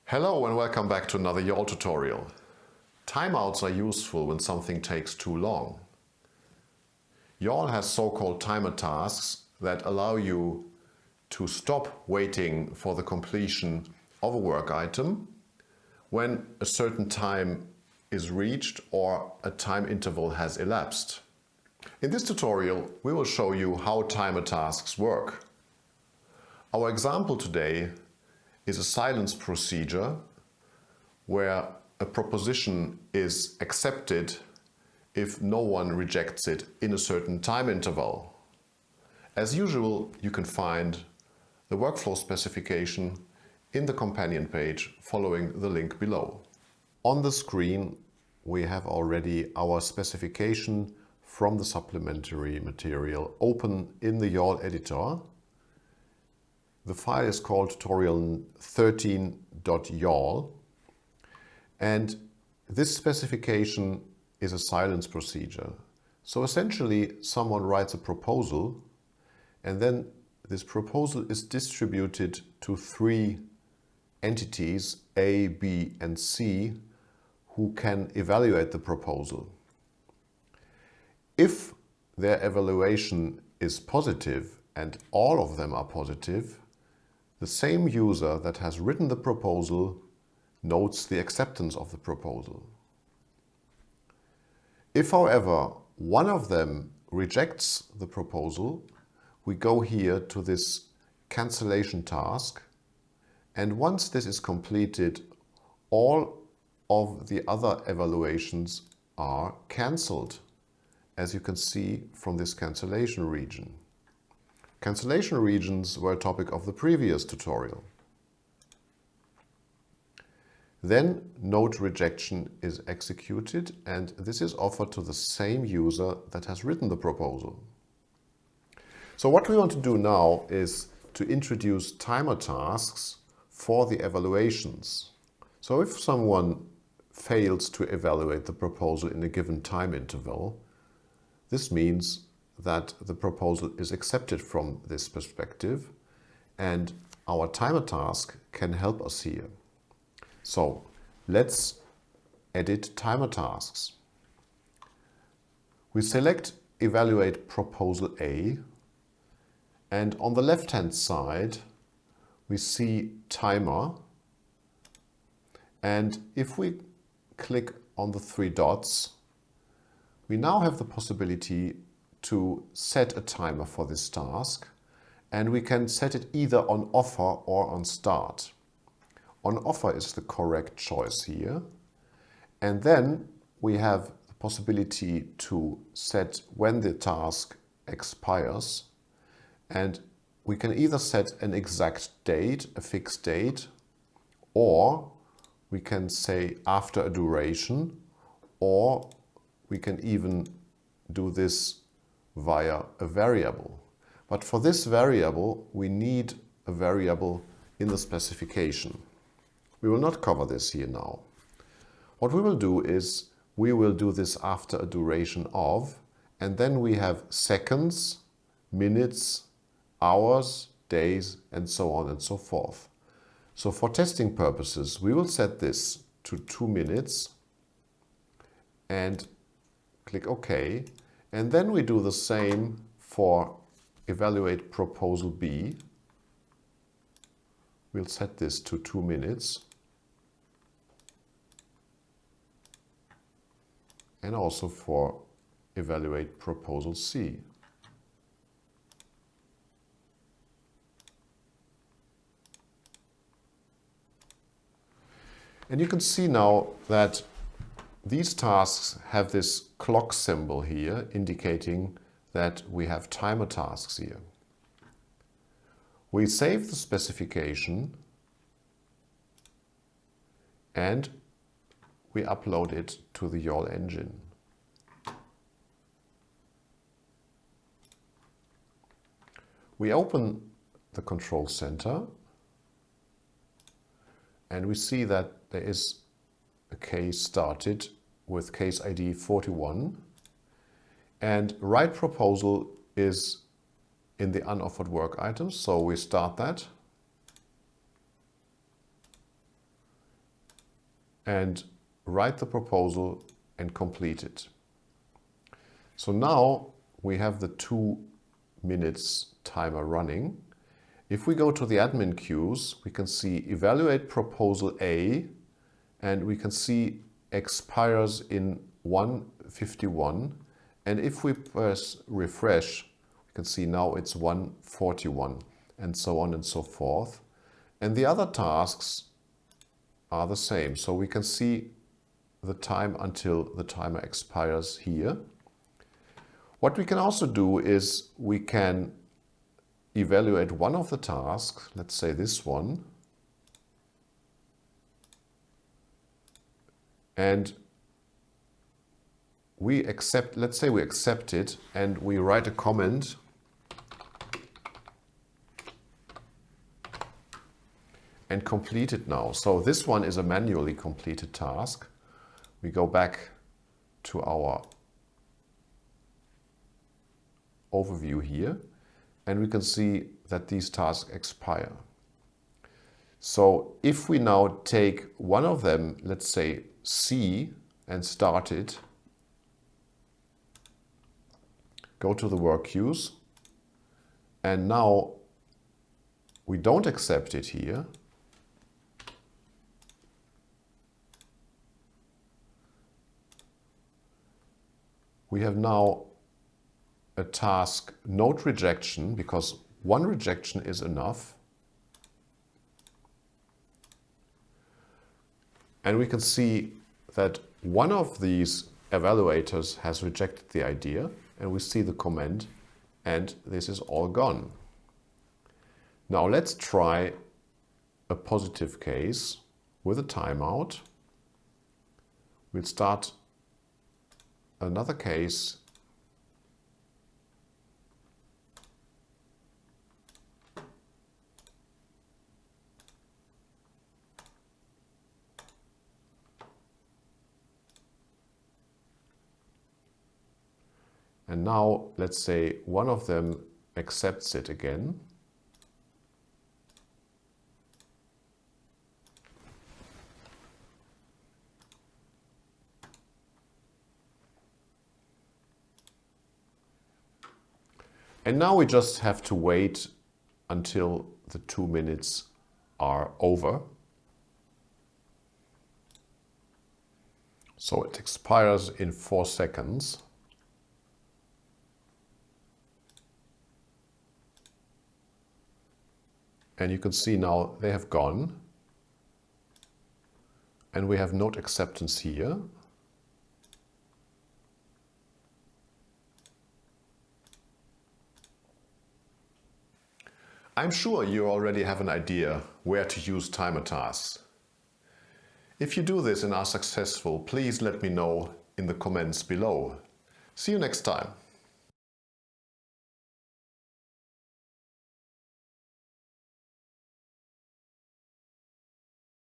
Hello and welcome back to another YAWL tutorial. Timeouts are useful when something takes too long. YAWL has so-called timer tasks that allow you to stop waiting for the completion of a work item when a certain time is reached or a time interval has elapsed. In this tutorial, we will show you how timer tasks work. Our example today is a silence procedure where a proposition is accepted if no one rejects it in a certain time interval. As usual, you can find the workflow specification in the companion page following the link below. On the screen, we have already our specification from the supplementary material open in the YAWL editor. The file is called tutorial13.yawl, and this specification is a silence procedure. So essentially, someone writes a proposal, and then this proposal is distributed to three entities, A, B, and C, who can evaluate the proposal. If their evaluation is positive, and all of them are positive, the same user that has written the proposal notes the acceptance of the proposal. If, however, one of them rejects the proposal, we go here to this cancellation task, and once this is completed, all of the other evaluations are cancelled, as you can see from this cancellation region. Cancellation regions were a topic of the previous tutorial. Then note rejection is executed, and this is offered to the same user that has written the proposal. So what we want to do now is to introduce timer tasks for the evaluations. So if someone fails to evaluate the proposal in a given time interval, this means that the proposal is accepted from this perspective, and our timer task can help us here. So let's edit timer tasks. We select Evaluate Proposal A, and on the left-hand side we see Timer, and if we click on the three dots, we now have the possibility to set a timer for this task, and we can set it either on offer or on start. On offer is the correct choice here, and then we have the possibility to set when the task expires, and we can either set an exact date, a fixed date, or we can say after a duration, or we can even do this via a variable. But for this variable, we need a variable in the specification. We will not cover this here now. What we will do is we will do this after a duration of, and then we have seconds, minutes, hours, days, and so on and so forth. So for testing purposes, we will set this to 2 minutes and click OK. And then we do the same for Evaluate Proposal B. We'll set this to 2 minutes. And also for Evaluate Proposal C. And you can see now that these tasks have this clock symbol here indicating that we have timer tasks here. We save the specification and we upload it to the YAWL engine. We open the control center and we see that there is a case started with case ID 41, and write proposal is in the unoffered work items, so we start that. and write the proposal and complete it. So now we have the 2 minutes timer running. If we go to the admin queues, we can see evaluate proposal A, and we can see expires in 1:51. And if we press refresh, we can see now it's 1:41, and so on and so forth. And the other tasks are the same. So we can see the time until the timer expires here. What we can also do is we can evaluate one of the tasks, let's say this one, and we accept, let's say we accept it, and we write a comment and complete it now. So this one is a manually completed task. We go back to our overview here, and we can see that these tasks expire. So if we now take one of them, let's say C, and start it, go to the work queues, and now we don't accept it here. We have now a task node rejection, because one rejection is enough. And we can see that one of these evaluators has rejected the idea, and we see the comment, and this is all gone. Now let's try a positive case with a timeout. We'll start another case. And now let's say one of them accepts it again. And now we just have to wait until the 2 minutes are over. So it expires in 4 seconds. And you can see now they have gone. And we have node acceptance here. I'm sure you already have an idea where to use timer tasks. If you do this and are successful, please let me know in the comments below. See you next time.